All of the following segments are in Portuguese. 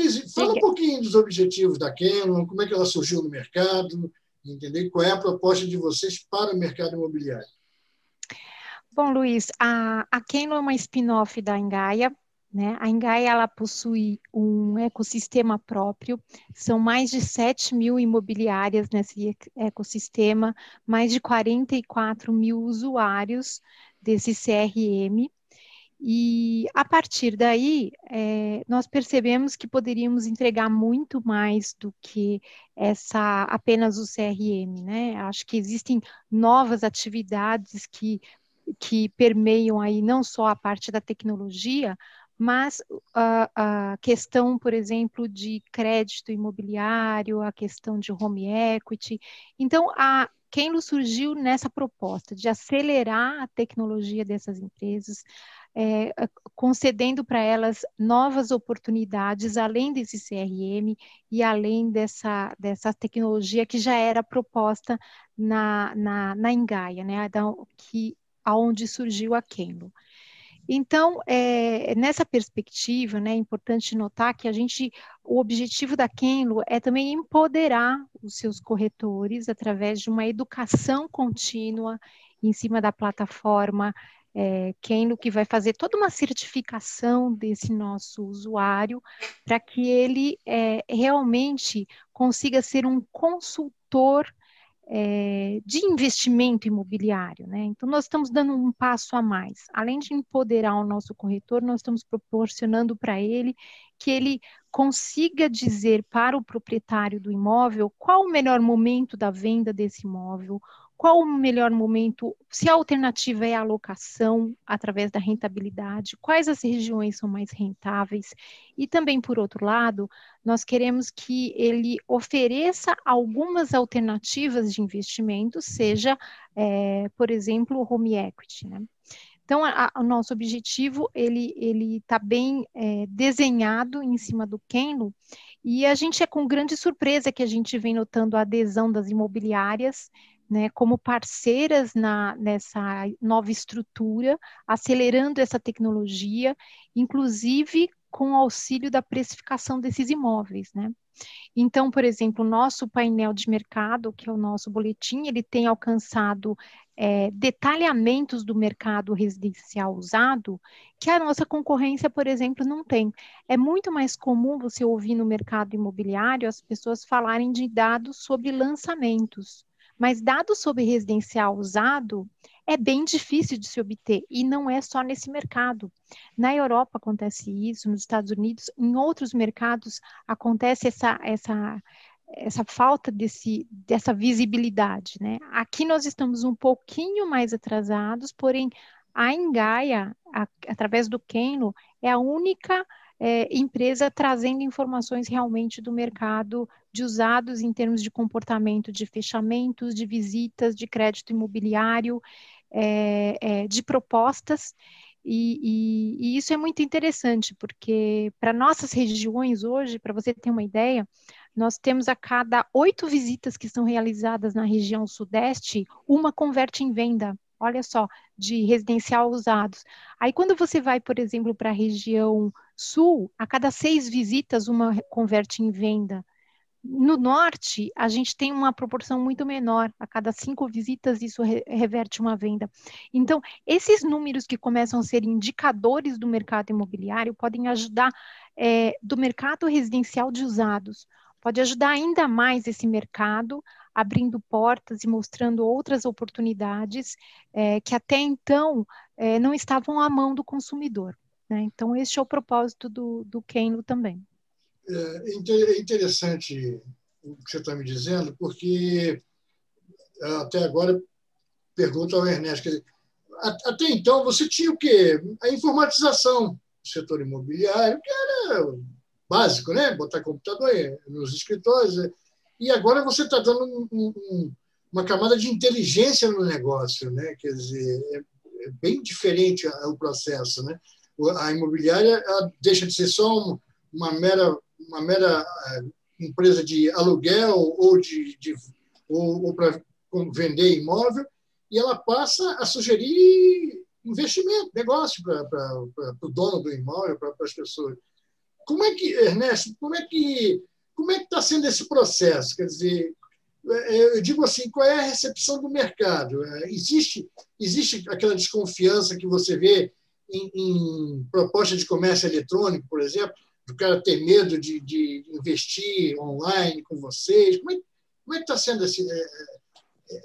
Luiz, fala um pouquinho dos objetivos da Kenlo, como é que ela surgiu no mercado, entender qual é a proposta de vocês para o mercado imobiliário. Bom, Luiz, a Kenlo é uma spin-off da Engaia, né? A Engaia, ela possui um ecossistema próprio, são mais de 7 mil imobiliárias nesse ecossistema, mais de 44 mil usuários desse CRM, e a partir daí, nós percebemos que poderíamos entregar muito mais do que apenas o CRM, né? Acho que existem novas atividades que permeiam aí não só a parte da tecnologia, mas a questão, por exemplo, de crédito imobiliário, a questão de home equity. Então, a Kenlo surgiu nessa proposta de acelerar a tecnologia dessas empresas, é, concedendo para elas novas oportunidades, além desse CRM e além dessa tecnologia que já era proposta na Engaia, né, aonde surgiu a Kenlo. Então, nessa perspectiva, né, é importante notar que o objetivo da Kenlo é também empoderar os seus corretores através de uma educação contínua em cima da plataforma Kenlo, que vai fazer toda uma certificação desse nosso usuário para que ele realmente consiga ser um consultor de investimento imobiliário, né? Então, nós estamos dando um passo a mais. Além de empoderar o nosso corretor, nós estamos proporcionando para ele que ele consiga dizer para o proprietário do imóvel qual o melhor momento da venda desse imóvel, qual o melhor momento, se a alternativa é a alocação através da rentabilidade, quais as regiões são mais rentáveis, e também, por outro lado, nós queremos que ele ofereça algumas alternativas de investimento, seja, por exemplo, o home equity, né? Então, o nosso objetivo, ele está bem desenhado em cima do Kenlo, e a gente é com grande surpresa que a gente vem notando a adesão das imobiliárias, né, como parceiras nessa nova estrutura, acelerando essa tecnologia, inclusive com o auxílio da precificação desses imóveis, né? Então, por exemplo, o nosso painel de mercado, que é o nosso boletim, ele tem alcançado detalhamentos do mercado residencial usado que a nossa concorrência, por exemplo, não tem. É muito mais comum você ouvir no mercado imobiliário as pessoas falarem de dados sobre lançamentos, mas dados sobre residencial usado é bem difícil de se obter, e não é só nesse mercado. Na Europa acontece isso, nos Estados Unidos, em outros mercados acontece essa falta dessa visibilidade, né? Aqui nós estamos um pouquinho mais atrasados, porém a Engaia, através do Kenlo, é a única empresa trazendo informações realmente do mercado de usados em termos de comportamento de fechamentos, de visitas, de crédito imobiliário, de propostas. E isso é muito interessante, porque para nossas regiões hoje, para você ter uma ideia, nós temos a cada 8 visitas que são realizadas na região sudeste, uma converte em venda. Olha só, de residencial usados. Aí, quando você vai, por exemplo, para a região sul, a cada 6 visitas, uma converte em venda. No norte, a gente tem uma proporção muito menor. A cada 5 visitas, isso reverte uma venda. Então, esses números que começam a ser indicadores do mercado imobiliário podem ajudar do mercado residencial de usados. Pode ajudar ainda mais esse mercado, abrindo portas e mostrando outras oportunidades que até então não estavam à mão do consumidor, né? Então, este é o propósito do Kenlo também. É interessante o que você está me dizendo, porque até agora, pergunto ao Ernesto, quer dizer, até então você tinha o quê? A informatização do setor imobiliário, que era básico, né? Botar computador nos escritórios, e agora você está dando uma camada de inteligência no negócio, né? Quer dizer, é bem diferente o processo, né? A imobiliária deixa de ser só uma mera empresa de aluguel ou para vender imóvel, e ela passa a sugerir investimento, negócio para o dono do imóvel, para as pessoas. como é que, Ernesto, como é que está sendo esse processo? Quer dizer, eu digo assim, qual é a recepção do mercado? Existe aquela desconfiança que você vê em proposta de comércio eletrônico, por exemplo, do cara ter medo de investir online com vocês? Como é que está sendo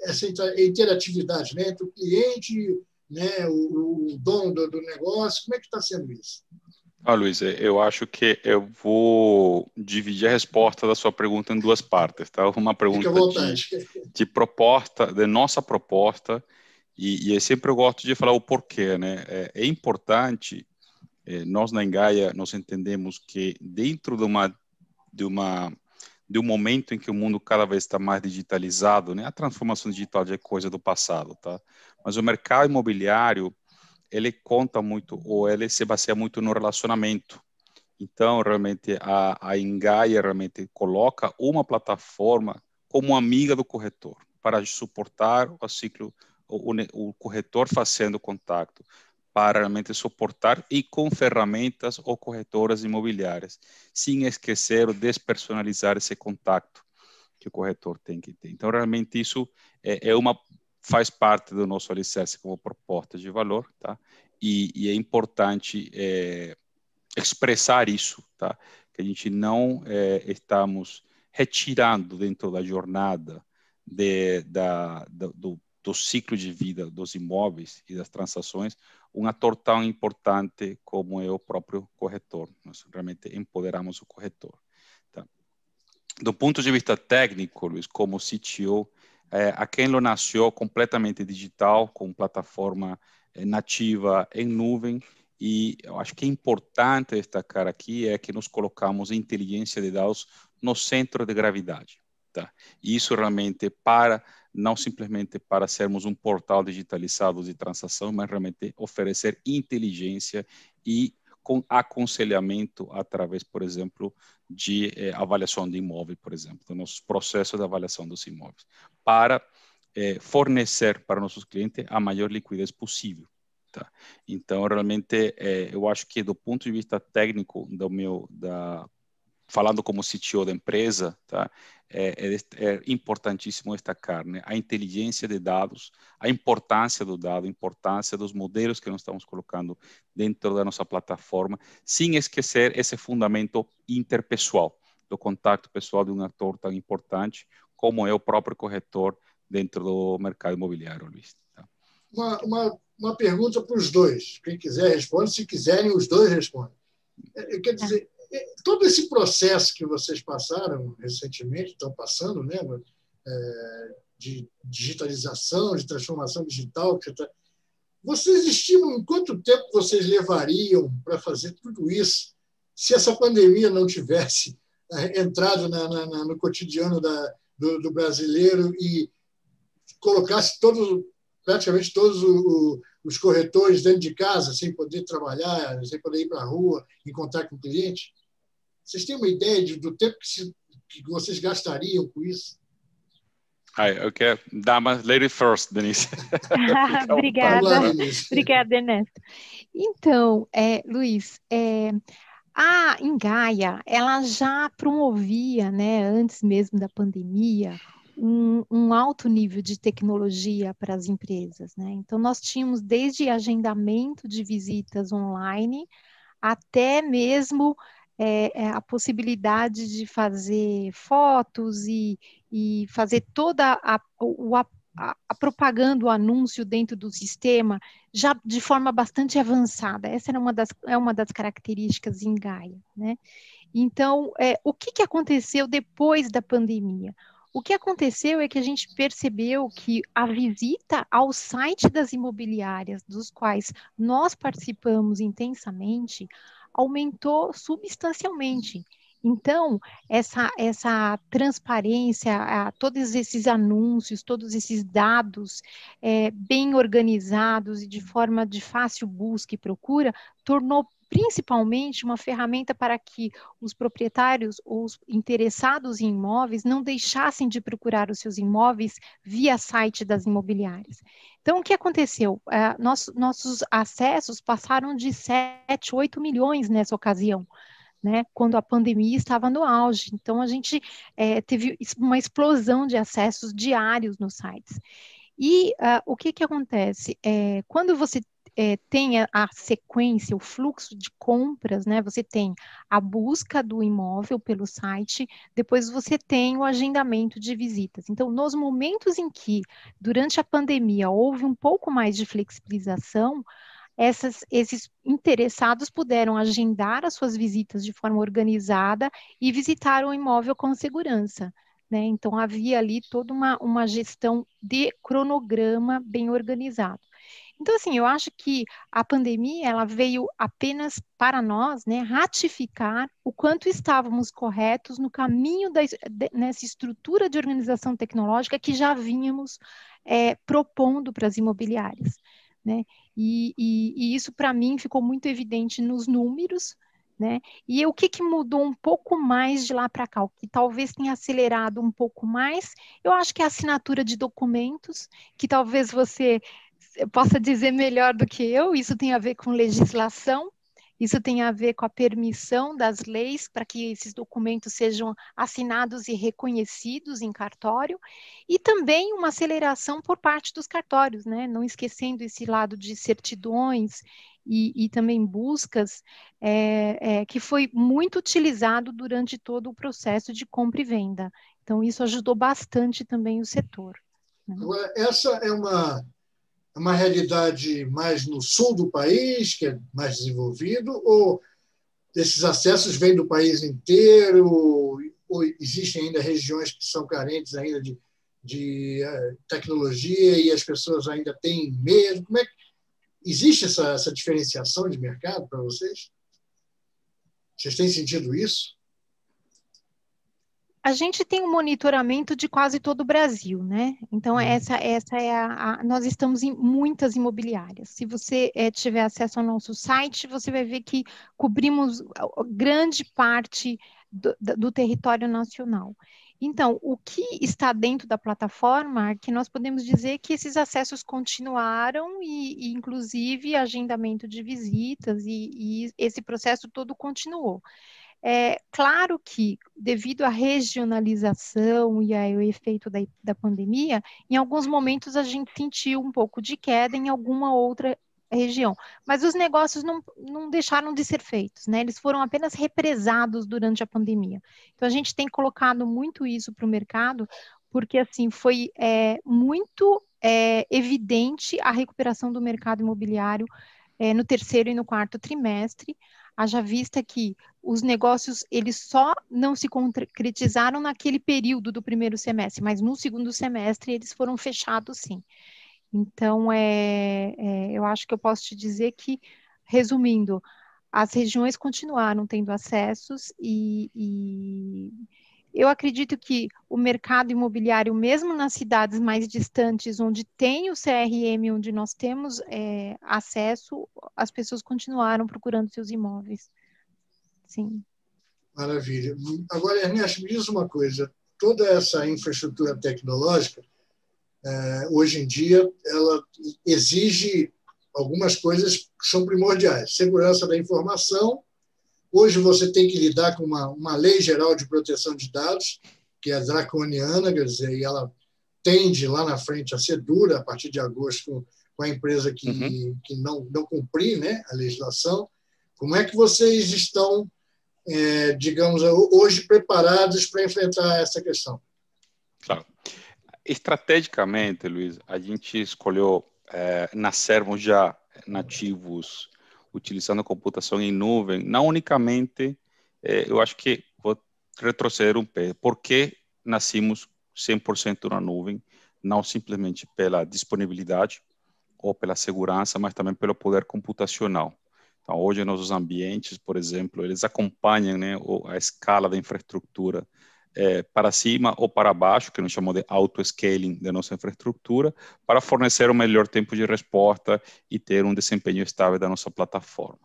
essa interatividade, né, entre o cliente, né, o dono do negócio? Como é que está sendo isso? Luiz, eu acho que eu vou dividir a resposta da sua pergunta em duas partes, tá? Uma pergunta de proposta, de nossa proposta, e eu sempre gosto de falar o porquê, né? É importante, nós na Engaia, nós entendemos que dentro de um momento em que o mundo cada vez está mais digitalizado, né? A transformação digital já é coisa do passado, tá? Mas o mercado imobiliário, ele conta muito, ou ele se baseia muito no relacionamento. Então, realmente, a Engaia realmente coloca uma plataforma como amiga do corretor, para suportar o ciclo, o corretor fazendo contato, para realmente suportar e com ferramentas ou corretoras imobiliárias, sem esquecer ou despersonalizar esse contato que o corretor tem que ter. Então, realmente, isso faz parte do nosso alicerce como proposta de valor, tá? E é importante expressar isso, tá? Que a gente não estamos retirando dentro da jornada do ciclo de vida dos imóveis e das transações um ator tão importante como é o próprio corretor. Nós realmente empoderamos o corretor, tá? Do ponto de vista técnico, Luiz, como CTO, a Kenlo nasceu completamente digital, com plataforma nativa em nuvem, e eu acho que é importante destacar aqui que nós colocamos inteligência de dados no centro de gravidade, tá? E isso realmente não simplesmente para sermos um portal digitalizado de transação, mas realmente oferecer inteligência e com aconselhamento através, por exemplo, de avaliação de imóvel, por exemplo, do nosso processo de avaliação dos imóveis, para fornecer para nossos clientes a maior liquidez possível, tá? Então, realmente, eu acho que do ponto de vista técnico falando como CTO da empresa, tá? É importantíssimo destacar, né, a inteligência de dados, a importância do dado, a importância dos modelos que nós estamos colocando dentro da nossa plataforma, sem esquecer esse fundamento interpessoal, do contato pessoal de um ator tão importante como é o próprio corretor dentro do mercado imobiliário, Luiz. Tá? Uma pergunta para os dois. Quem quiser responde, se quiserem, os dois respondem. Quer dizer, todo esse processo que vocês passaram recentemente, estão passando, né, de digitalização, de transformação digital, vocês estimam em quanto tempo vocês levariam para fazer tudo isso se essa pandemia não tivesse entrado no cotidiano do brasileiro e colocasse praticamente todos os corretores dentro de casa, sem poder trabalhar, sem poder ir para a rua, encontrar com o cliente? Vocês têm uma ideia do tempo que vocês gastariam com isso? Eu quero dar uma lady first, Denise. Obrigada. Obrigada, Ernesto. Então, Luiz, a Engaia, ela já promovia, né, antes mesmo da pandemia, um alto nível de tecnologia para as empresas, né? Então, nós tínhamos desde agendamento de visitas online até mesmo a possibilidade de fazer fotos e fazer toda a propaganda, o anúncio dentro do sistema, já de forma bastante avançada. Essa era uma das características em Gaia, né? Então, o que aconteceu depois da pandemia? O que aconteceu é que a gente percebeu que a visita ao site das imobiliárias, dos quais nós participamos intensamente, aumentou substancialmente. Então, essa transparência, todos esses anúncios, todos esses dados bem organizados e de forma de fácil busca e procura, tornou principalmente uma ferramenta para que os proprietários ou os interessados em imóveis não deixassem de procurar os seus imóveis via site das imobiliárias. Então, o que aconteceu? Nossos acessos passaram de 7, 8 milhões nessa ocasião, né, quando a pandemia estava no auge. Então, a gente teve uma explosão de acessos diários nos sites. E o que acontece? Quando você tem a sequência, o fluxo de compras, né? Você tem a busca do imóvel pelo site, depois você tem o agendamento de visitas. Então, nos momentos em que, durante a pandemia, houve um pouco mais de flexibilização, esses interessados puderam agendar as suas visitas de forma organizada e visitar o imóvel com segurança, né? Então, havia ali toda uma gestão de cronograma bem organizado. Então, assim, eu acho que a pandemia, ela veio apenas para nós, né, ratificar o quanto estávamos corretos no caminho nessa estrutura de organização tecnológica que já vínhamos propondo para as imobiliárias, né? E isso, para mim, ficou muito evidente nos números, né? E o que mudou um pouco mais de lá para cá, o que talvez tenha acelerado um pouco mais, eu acho que é a assinatura de documentos, que talvez você possa dizer melhor do que eu, isso tem a ver com legislação, isso tem a ver com a permissão das leis para que esses documentos sejam assinados e reconhecidos em cartório, e também uma aceleração por parte dos cartórios, né? Não esquecendo esse lado de certidões e também buscas, que foi muito utilizado durante todo o processo de compra e venda. Então, isso ajudou bastante também o setor, né? Agora, essa é uma realidade mais no sul do país, que é mais desenvolvido, ou esses acessos vêm do país inteiro, ou existem ainda regiões que são carentes ainda de tecnologia e as pessoas ainda têm medo? Como é que existe essa diferenciação de mercado para vocês? Vocês têm sentido isso? A gente tem um monitoramento de quase todo o Brasil, né? Então, essa é nós estamos em muitas imobiliárias. Se você tiver acesso ao nosso site, você vai ver que cobrimos grande parte do território nacional. Então, o que está dentro da plataforma é que nós podemos dizer que esses acessos continuaram e inclusive, agendamento de visitas e esse processo todo continuou. É claro que, devido à regionalização e ao efeito da pandemia, em alguns momentos a gente sentiu um pouco de queda em alguma outra região, mas os negócios não deixaram de ser feitos, né? Eles foram apenas represados durante a pandemia. Então, a gente tem colocado muito isso para o mercado, porque, assim, foi muito evidente a recuperação do mercado imobiliário no terceiro e no quarto trimestre, haja vista que os negócios, eles só não se concretizaram naquele período do primeiro semestre, mas no segundo semestre eles foram fechados, sim. Então, eu acho que eu posso te dizer que, resumindo, as regiões continuaram tendo acessos e eu acredito que o mercado imobiliário, mesmo nas cidades mais distantes, onde tem o CRM, onde nós temos acesso, as pessoas continuaram procurando seus imóveis. Sim. Maravilha. Agora, Ernesto, me diz uma coisa. Toda essa infraestrutura tecnológica, hoje em dia, ela exige algumas coisas que são primordiais. Segurança da informação. Hoje você tem que lidar com uma lei geral de proteção de dados, que é draconiana, quer dizer, e ela tende lá na frente a ser dura a partir de agosto com a empresa que não cumprir, né, a legislação. Como é que vocês estão, digamos, hoje preparados para enfrentar essa questão? Claro. Estrategicamente, Luiz, a gente escolheu nascermos já nativos utilizando a computação em nuvem, não unicamente, eu acho que vou retroceder um pé, porque nascemos 100% na nuvem, não simplesmente pela disponibilidade ou pela segurança, mas também pelo poder computacional. Então, hoje, nossos ambientes, por exemplo, eles acompanham, né, a escala da infraestrutura para cima ou para baixo, que nós chamamos de auto-scaling da nossa infraestrutura, para fornecer um melhor tempo de resposta e ter um desempenho estável da nossa plataforma.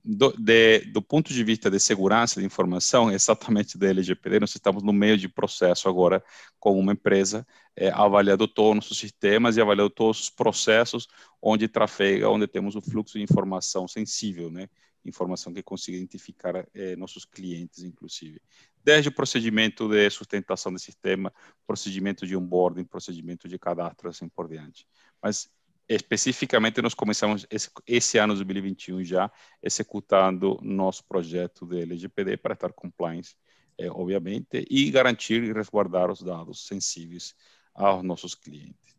Do ponto de vista de segurança de informação, exatamente da LGPD, nós estamos no meio de processo agora com uma empresa avaliando todos os sistemas e avaliando todos os processos onde trafega, onde temos o fluxo de informação sensível, né? informação que consiga identificar nossos clientes, inclusive. Desde o procedimento de sustentação do sistema, procedimento de onboarding, procedimento de cadastro, assim por diante. Mas, especificamente, nós começamos esse ano de 2021 já executando nosso projeto de LGPD para estar compliance, obviamente, e garantir e resguardar os dados sensíveis aos nossos clientes.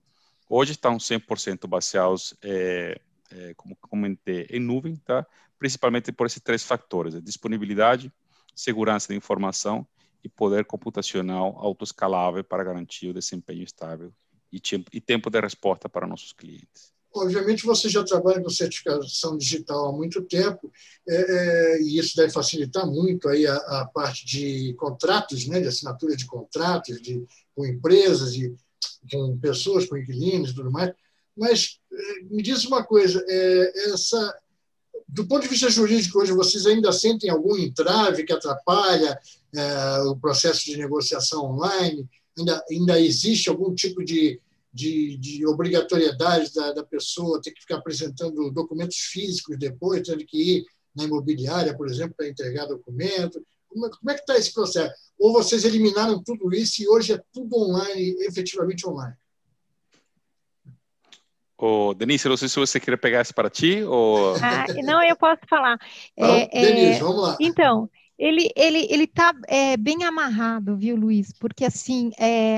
Hoje estão 100% baseados, como comentei, em nuvem, tá? Principalmente por esses 3 fatores: a disponibilidade, segurança da informação e poder computacional autoescalável para garantir o desempenho estável e tempo de resposta para nossos clientes. Obviamente, você já trabalha com certificação digital há muito tempo, e isso deve facilitar muito aí a parte de contratos, né, de assinatura de contratos com empresas, com pessoas, com inquilinos e tudo mais. Mas me diz uma coisa, do ponto de vista jurídico, hoje vocês ainda sentem algum entrave que atrapalha o processo de negociação online? Ainda existe algum tipo de obrigatoriedade da pessoa ter que ficar apresentando documentos físicos depois, tendo que ir na imobiliária, por exemplo, para entregar documento? Como é que está esse processo? Ou vocês eliminaram tudo isso e hoje é tudo online, efetivamente online? Denise, não sei se você quer pegar isso para ti ou... Não, eu posso falar. Denise, vamos lá. Então, ele está bem amarrado, viu, Luiz? Porque, assim,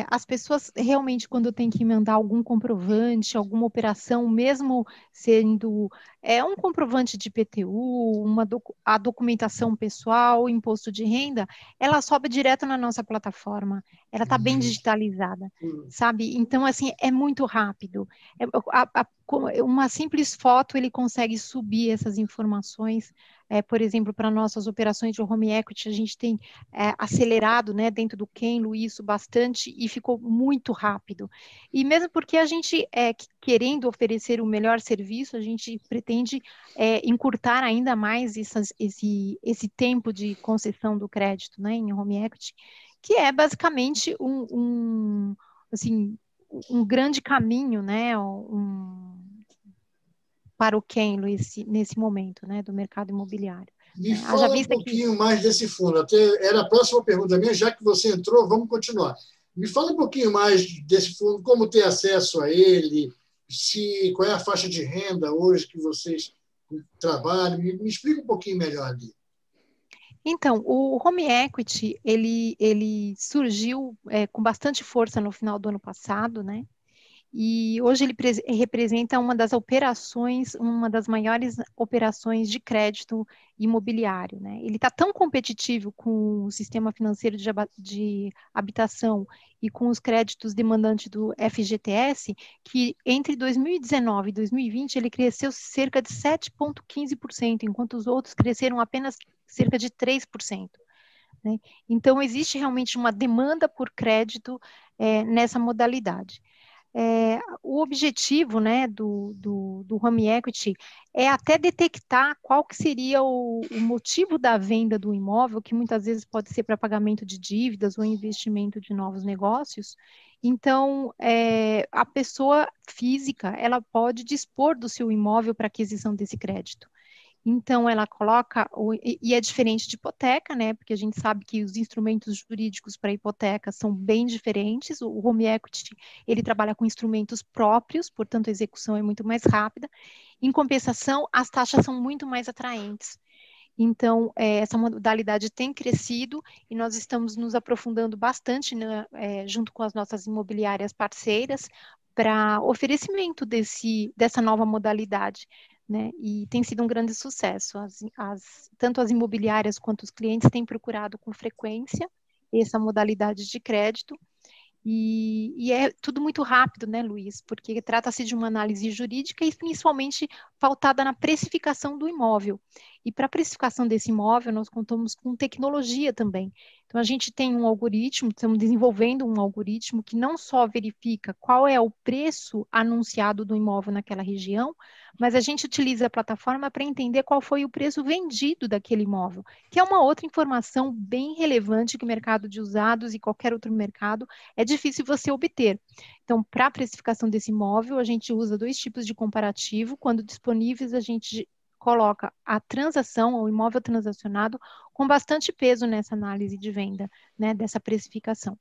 as pessoas realmente, quando tem que mandar algum comprovante, alguma operação, mesmo sendo um comprovante de IPTU, a documentação pessoal, imposto de renda, ela sobe direto na nossa plataforma. Ela está bem digitalizada, sabe? Então, assim, é muito rápido. Uma simples foto, ele consegue subir essas informações. Por exemplo, para nossas operações de home equity, a gente tem acelerado, né, dentro do Kenlo isso bastante e ficou muito rápido. E mesmo porque a gente, querendo oferecer o melhor serviço, a gente pretende encurtar ainda mais esse tempo de concessão do crédito, né, em home equity, que é basicamente um grande caminho, né, para o Kenlo nesse momento, né, do mercado imobiliário. Me fala um pouquinho mais desse fundo. Era a próxima pergunta minha, já que você entrou, vamos continuar. Me fala um pouquinho mais desse fundo, como ter acesso a ele, qual é a faixa de renda hoje que vocês trabalham. Me explica um pouquinho melhor ali. Então, o Home Equity, ele surgiu com bastante força no final do ano passado, né? E hoje ele representa uma das maiores operações de crédito imobiliário, né? Ele está tão competitivo com o sistema financeiro de habitação e com os créditos demandantes do FGTS, que entre 2019 e 2020 ele cresceu cerca de 7,15%, enquanto os outros cresceram apenas cerca de 3%. Né? Então, existe realmente uma demanda por crédito nessa modalidade. O objetivo, né, do Home Equity é até detectar qual que seria o motivo da venda do imóvel, que muitas vezes pode ser para pagamento de dívidas ou investimento de novos negócios. Então, a pessoa física, ela pode dispor do seu imóvel para aquisição desse crédito. Então, ela coloca, e é diferente de hipoteca, né? Porque a gente sabe que os instrumentos jurídicos para hipoteca são bem diferentes. O Home Equity, ele trabalha com instrumentos próprios, portanto, a execução é muito mais rápida. Em compensação, as taxas são muito mais atraentes. Então, essa modalidade tem crescido e nós estamos nos aprofundando bastante, né, junto com as nossas imobiliárias parceiras, para oferecimento dessa nova modalidade. Né? E tem sido um grande sucesso. Tanto as imobiliárias quanto os clientes têm procurado com frequência essa modalidade de crédito. E é tudo muito rápido, né, Luiz? Porque trata-se de uma análise jurídica e principalmente pautada na precificação do imóvel. E para a precificação desse imóvel, nós contamos com tecnologia também. Então, a gente tem um algoritmo, estamos desenvolvendo um algoritmo que não só verifica qual é o preço anunciado do imóvel naquela região, mas a gente utiliza a plataforma para entender qual foi o preço vendido daquele imóvel, que é uma outra informação bem relevante que o mercado de usados e qualquer outro mercado é difícil você obter. Então, para a precificação desse imóvel, a gente usa 2 tipos de comparativo. Quando disponíveis, a gente coloca a transação, o imóvel transacionado, com bastante peso nessa análise de venda, né, dessa precificação.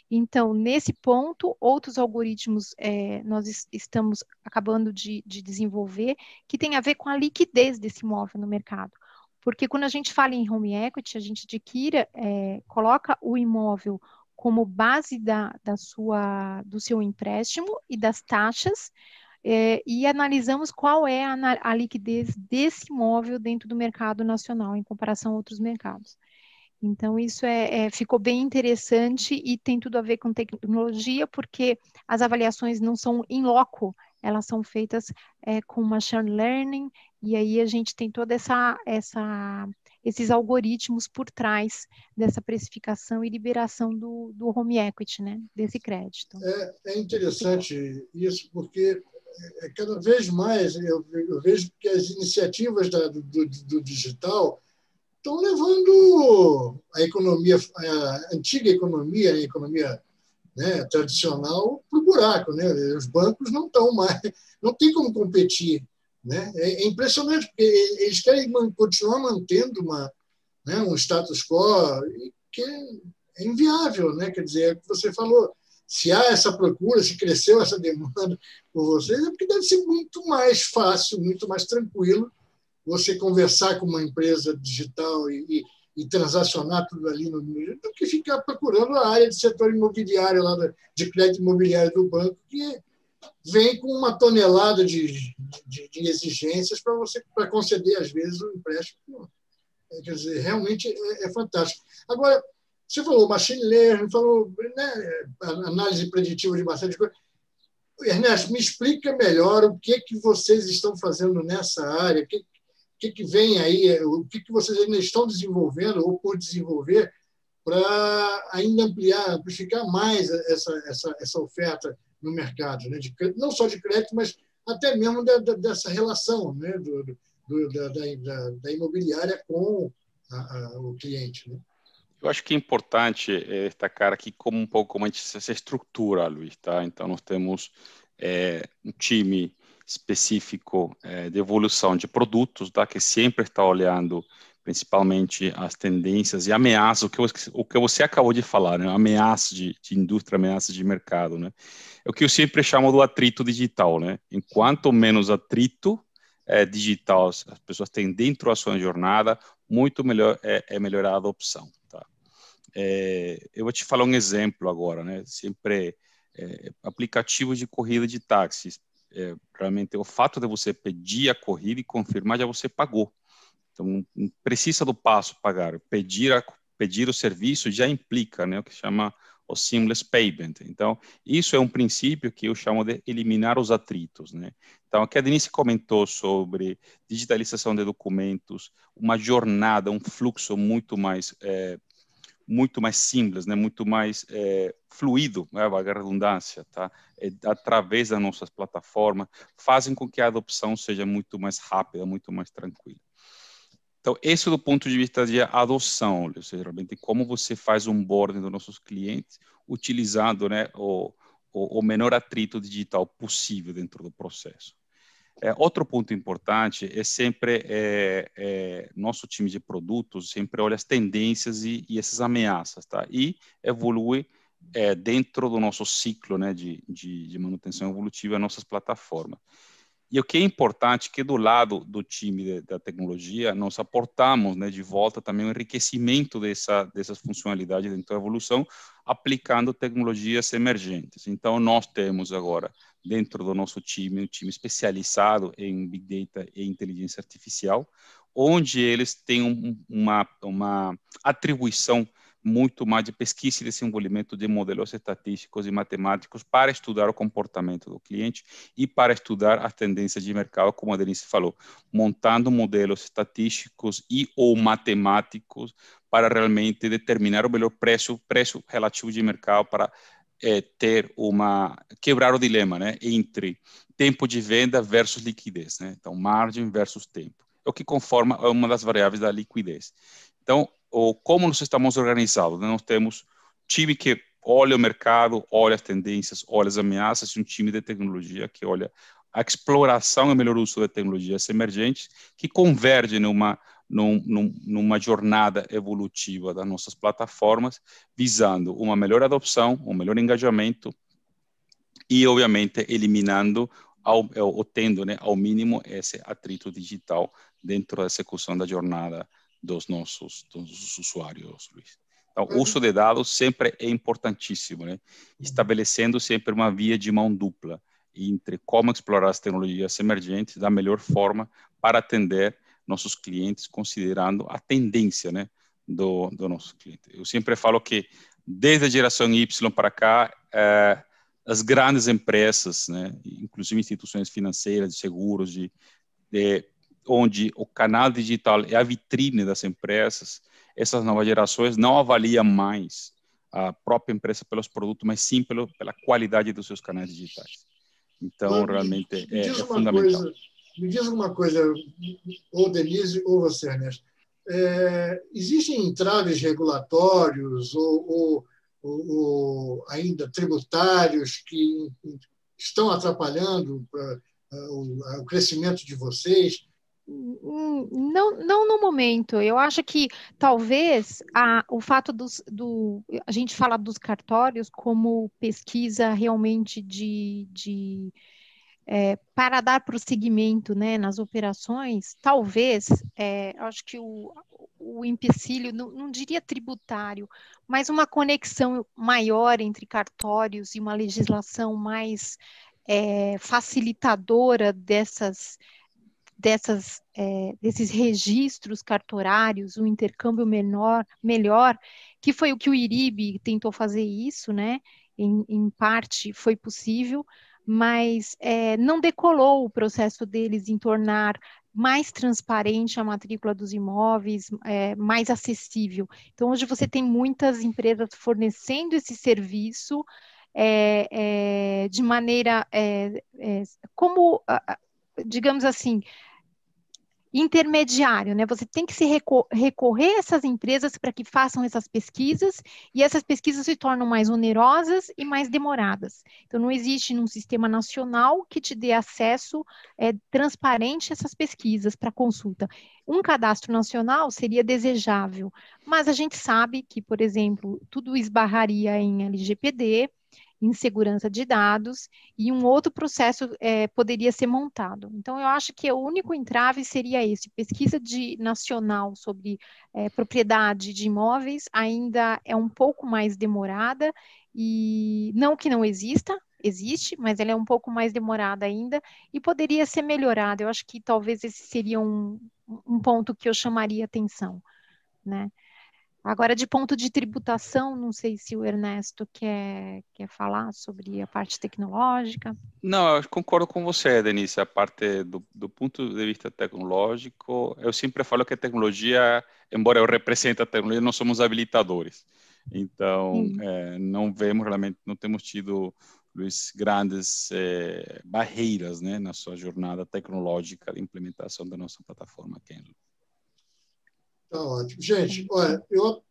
Então, nesse ponto, outros algoritmos nós estamos acabando de desenvolver, que tem a ver com a liquidez desse imóvel no mercado. Porque quando a gente fala em home equity, a gente adquire, coloca o imóvel como base do seu empréstimo e das taxas, e analisamos qual é a liquidez desse imóvel dentro do mercado nacional, em comparação a outros mercados. Então, isso ficou bem interessante e tem tudo a ver com tecnologia, porque as avaliações não são in loco, elas são feitas com machine learning, e aí a gente tem toda esses algoritmos por trás dessa precificação e liberação do home equity, né, desse crédito. É interessante isso, porque cada vez mais eu vejo que as iniciativas do digital estão levando a economia, a antiga economia, a economia, né, tradicional, para o buraco, né? Os bancos não estão mais, não tem como competir, né? É impressionante, porque eles querem continuar mantendo um status quo que é inviável, né? Quer dizer, é o que você falou, se há essa procura, se cresceu essa demanda por vocês, é porque deve ser muito mais fácil, muito mais tranquilo você conversar com uma empresa digital e transacionar tudo ali no do que ficar procurando a área de setor imobiliário, lá de crédito imobiliário do banco, que vem com uma tonelada de exigências para conceder, às vezes, o empréstimo. Quer dizer, realmente é fantástico. Agora, você falou machine learning, falou, né, análise preditiva de bastante coisa. Ernesto, me explica melhor o que vocês estão fazendo nessa área, o que vem aí, o que vocês ainda estão desenvolvendo ou por desenvolver para ainda amplificar mais essa oferta no mercado, né? Não só de crédito, mas até mesmo dessa relação, né? da imobiliária com o cliente, né? Eu acho que é importante destacar aqui como um pouco como a gente se estrutura, Luiz, tá? Então, nós temos um time específico de evolução de produtos, tá? Que sempre está olhando principalmente as tendências e ameaças, o que você acabou de falar, né? Ameaças de indústria, ameaças de mercado, né? É o que eu sempre chamo do atrito digital, né? Enquanto menos atrito digital as pessoas têm dentro da sua jornada, muito melhor é melhorar a adopção, tá? Eu vou te falar um exemplo agora, né? Sempre aplicativos de corrida de táxis. Realmente o fato de você pedir a corrida e confirmar, já você pagou. Então, não precisa do passo pagar. Pedir o serviço já implica, né, o que chama o seamless payment. Então, isso é um princípio que eu chamo de eliminar os atritos, né? Então, aqui a Denise comentou sobre digitalização de documentos, uma jornada, um fluxo muito mais simples, né? Muito mais fluido, né? Vaga a redundância, tá? Através das nossas plataformas, fazem com que a adopção seja muito mais rápida, muito mais tranquila. Então, esse é do ponto de vista de adoção, ou seja, realmente como você faz o onboarding dos nossos clientes, utilizando, né, o menor atrito digital possível dentro do processo. Outro ponto importante é sempre nosso time de produtos sempre olha as tendências e essas ameaças, tá? E evolui dentro do nosso ciclo, né, de manutenção evolutiva nossas plataformas. E o que é importante é que do lado do time da tecnologia, nós aportamos, né, de volta também o enriquecimento dessas funcionalidades dentro da evolução, aplicando tecnologias emergentes. Então, nós temos agora, dentro do nosso time, um time especializado em Big Data e inteligência artificial, onde eles têm uma atribuição muito mais de pesquisa e desenvolvimento de modelos estatísticos e matemáticos para estudar o comportamento do cliente e para estudar as tendências de mercado, como a Denise falou, montando modelos estatísticos e ou matemáticos para realmente determinar o melhor preço relativo de mercado para quebrar o dilema, né, entre tempo de venda versus liquidez, né? Então, margem versus tempo. É o que conforma uma das variáveis da liquidez. Então, como nós estamos organizados, né? Nós temos time que olha o mercado, olha as tendências, olha as ameaças, e um time de tecnologia que olha a exploração e melhor uso de tecnologias emergentes que convergem numa jornada evolutiva das nossas plataformas, visando uma melhor adopção, um melhor engajamento e, obviamente, eliminando ou tendo, né, ao mínimo esse atrito digital dentro da execução da jornada dos nossos usuários, Luiz. Então, o uso de dados sempre é importantíssimo, né? Estabelecendo sempre uma via de mão dupla entre como explorar as tecnologias emergentes da melhor forma para atender nossos clientes, considerando a tendência, né, do nosso cliente. Eu sempre falo que, desde a geração Y para cá, as grandes empresas, né, inclusive instituições financeiras, de seguros, onde o canal digital é a vitrine das empresas, essas novas gerações não avaliam mais a própria empresa pelos produtos, mas sim pela qualidade dos seus canais digitais. Então, realmente, é fundamental. Me diz uma coisa, ou Denise ou você, Ernesto. Existem entraves regulatórios ou ainda tributários que estão atrapalhando o crescimento de vocês? Não no momento. Eu acho que talvez o fato a gente fala dos cartórios como pesquisa realmente para dar prosseguimento, né, nas operações, talvez, acho que o empecilho, não diria tributário, mas uma conexão maior entre cartórios e uma legislação mais facilitadora desses registros cartorários, um intercâmbio melhor, que foi o que o IRIB tentou fazer isso, né? Em parte foi possível, mas não decolou o processo deles em tornar mais transparente a matrícula dos imóveis, mais acessível. Então, hoje você tem muitas empresas fornecendo esse serviço de maneira, como, digamos assim, intermediário, né? Você tem que se recorrer a essas empresas para que façam essas pesquisas, e essas pesquisas se tornam mais onerosas e mais demoradas. Então, não existe num sistema nacional que te dê acesso transparente a essas pesquisas para consulta. Um cadastro nacional seria desejável, mas a gente sabe que, por exemplo, tudo esbarraria em LGPD, em segurança de dados, e um outro processo poderia ser montado. Então, eu acho que o único entrave seria esse: pesquisa nacional sobre propriedade de imóveis ainda é um pouco mais demorada, e não que não exista, existe, mas ela é um pouco mais demorada ainda, e poderia ser melhorada. Eu acho que talvez esse seria um ponto que eu chamaria atenção, né? Agora, de ponto de tributação, não sei se o Ernesto quer falar sobre a parte tecnológica. Não, eu concordo com você, Denise. A parte do ponto de vista tecnológico, eu sempre falo que a tecnologia, embora eu represente a tecnologia, nós somos habilitadores. Então, não vemos realmente, não temos tido, Luiz, grandes barreiras, né, na sua jornada tecnológica de implementação da nossa plataforma Kenzo. Tá ótimo. Gente, olha,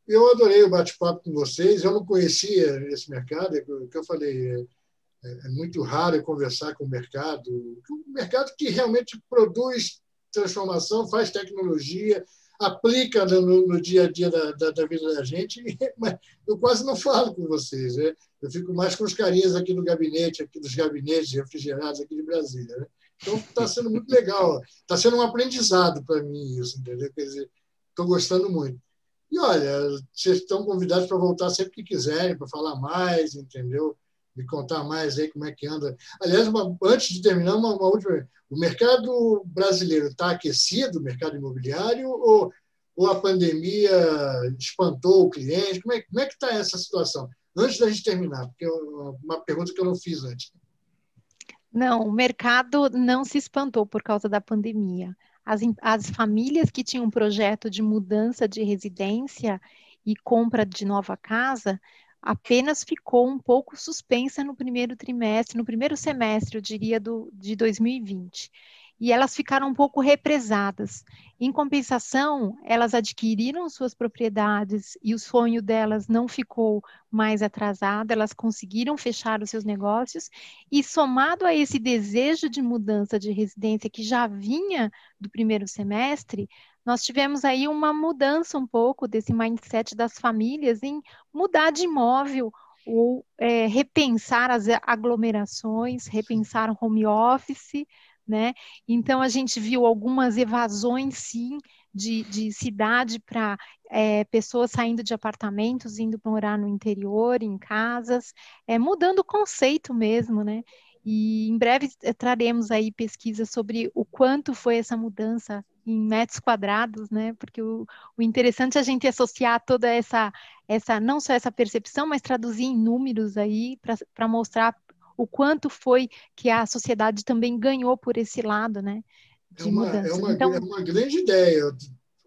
eu adorei o bate-papo com vocês. Eu não conhecia esse mercado, o que eu falei, é muito raro eu conversar com o mercado que realmente produz transformação, faz tecnologia, aplica no dia a dia da vida da gente, mas eu quase não falo com vocês, né? Eu fico mais com os carinhas aqui no gabinete, aqui dos gabinetes refrigerados aqui de Brasília, né? Então, está sendo muito legal, está sendo um aprendizado para mim isso, entendeu? Quer dizer, estou gostando muito. E, olha, vocês estão convidados para voltar sempre que quiserem, para falar mais, entendeu? Me contar mais aí como é que anda. Aliás, antes de terminar, uma última. O mercado brasileiro está aquecido, o mercado imobiliário, ou a pandemia espantou o cliente? Como é que está essa situação? Antes da gente terminar, porque é uma pergunta que eu não fiz antes. Não, o mercado não se espantou por causa da pandemia. As famílias que tinham um projeto de mudança de residência e compra de nova casa apenas ficou um pouco suspensa no primeiro semestre, eu diria, de 2020. e elas ficaram um pouco represadas. Em compensação, elas adquiriram suas propriedades e o sonho delas não ficou mais atrasado, elas conseguiram fechar os seus negócios e, somado a esse desejo de mudança de residência que já vinha do primeiro semestre, nós tivemos aí uma mudança um pouco desse mindset das famílias em mudar de imóvel ou repensar as aglomerações, repensar o home office, né? Então, a gente viu algumas evasões, sim, de cidade para pessoas saindo de apartamentos, indo morar no interior, em casas, mudando o conceito mesmo, né? E em breve traremos aí pesquisas sobre o quanto foi essa mudança em metros quadrados, né? Porque o interessante é a gente associar toda essa, não só essa percepção, mas traduzir em números aí para mostrar o quanto foi que a sociedade também ganhou por esse lado, né? De mudança. Então, é uma grande ideia. Eu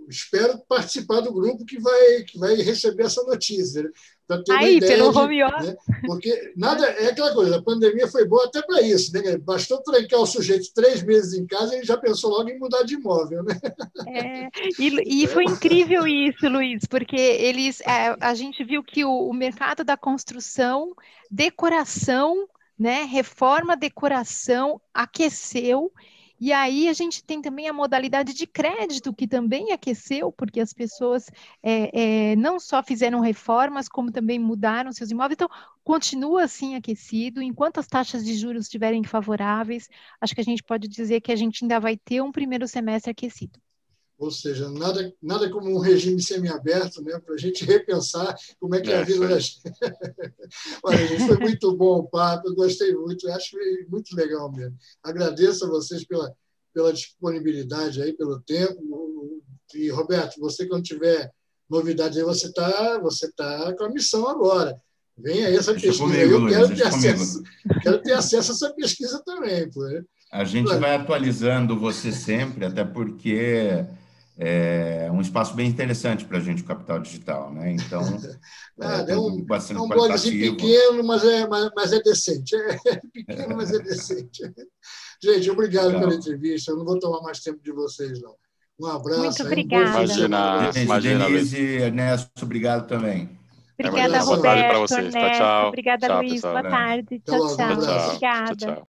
espero participar do grupo que vai receber essa notícia, né? Para ter uma ideia pelo home office. Né? Porque nada é aquela coisa, a pandemia foi boa até para isso, né? Bastou trancar o sujeito 3 meses em casa e ele já pensou logo em mudar de imóvel, né? E foi incrível isso, Luiz, porque a gente viu que o mercado da construção, decoração, né, reforma, decoração, aqueceu. E aí a gente tem também a modalidade de crédito, que também aqueceu, porque as pessoas não só fizeram reformas, como também mudaram seus imóveis. Então, continua assim aquecido. Enquanto as taxas de juros estiverem favoráveis, acho que a gente pode dizer que a gente ainda vai ter um primeiro semestre aquecido. Ou seja, nada como um regime semiaberto, né, para a gente repensar como é que é a vida da gente. Olha, gente, foi muito bom o papo, eu gostei muito, acho muito legal mesmo. Agradeço a vocês pela disponibilidade, aí, pelo tempo. E, Roberto, você, quando tiver novidades aí, você tá com a missão agora. Vem aí essa pesquisa. Comigo, eu Luiz, quero ter acesso a essa pesquisa também. Pô. A gente vai atualizando você sempre, até porque é um espaço bem interessante para a gente, o Capital Digital, né? Então, é um blogzinho pequeno, mas é decente. É pequeno, mas é decente. Gente, obrigado pela entrevista. Eu não vou tomar mais tempo de vocês, não. Um abraço. Muito obrigada. Imagina, Denise e Ernesto, obrigado também. Obrigada, Roberto, Ernesto. Tchau. Obrigada, Tchau, Luiz. pessoal. Boa tarde. Tchau, tchau. Obrigada. Tchau.